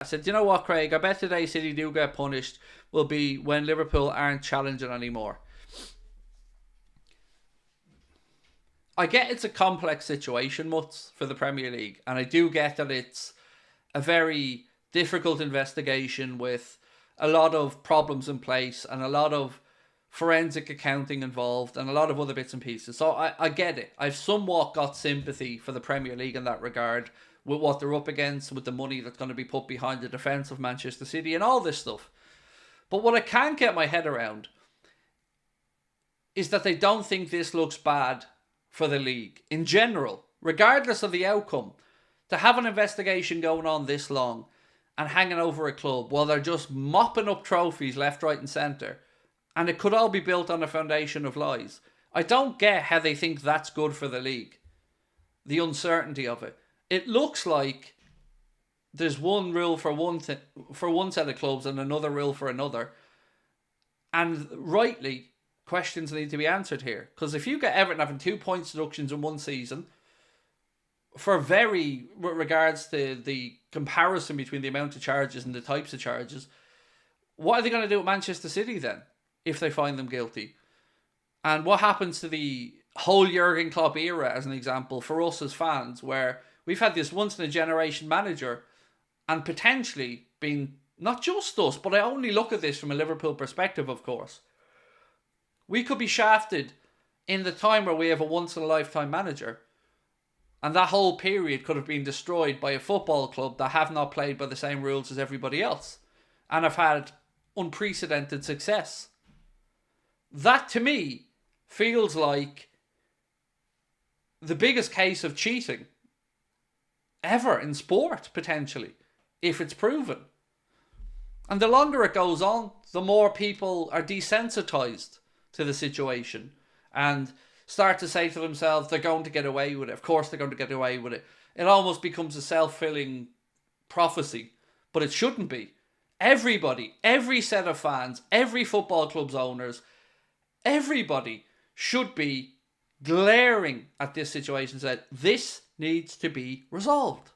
I said, you know what, Craig? I bet today City do get punished will be when Liverpool aren't challenging anymore. I get it's a complex situation, Mutz, for the Premier League. And I do get that it's a very difficult investigation with a lot of problems in place and a lot of forensic accounting involved and a lot of other bits and pieces. So I get it. I've somewhat got sympathy for the Premier League in that regard, with what they're up against, with the money that's going to be put behind the defence of Manchester City and all this stuff. But what I can't get my head around is that they don't think this looks bad for the league in general, regardless of the outcome. To have an investigation going on this long and hanging over a club while they're just mopping up trophies left, right and centre, and it could all be built on a foundation of lies. I don't get how they think that's good for the league. The uncertainty of it. It looks like there's one rule for one set of clubs and another rule for another. And rightly, questions need to be answered here. Because if you get Everton having 2 points deductions in one season, for very regards to the comparison between the amount of charges and the types of charges, what are they going to do with Manchester City then, if they find them guilty? And what happens to the whole Jurgen Klopp era, as an example, for us as fans, where we've had this once-in-a-generation manager and potentially been, not just us, but I only look at this from a Liverpool perspective, of course. We could be shafted in the time where we have a once-in-a-lifetime manager, and that whole period could have been destroyed by a football club that have not played by the same rules as everybody else and have had unprecedented success. That, to me, feels like the biggest case of cheating ever in sport, potentially, if it's proven. And the longer it goes on, the more people are desensitized to the situation and start to say to themselves, they're going to get away with it. Of course they're going to get away with it. It almost becomes a self-fulfilling prophecy, but it shouldn't be. Everybody, every set of fans, every football club's owners, everybody should be glaring at this situation and said, this needs to be resolved.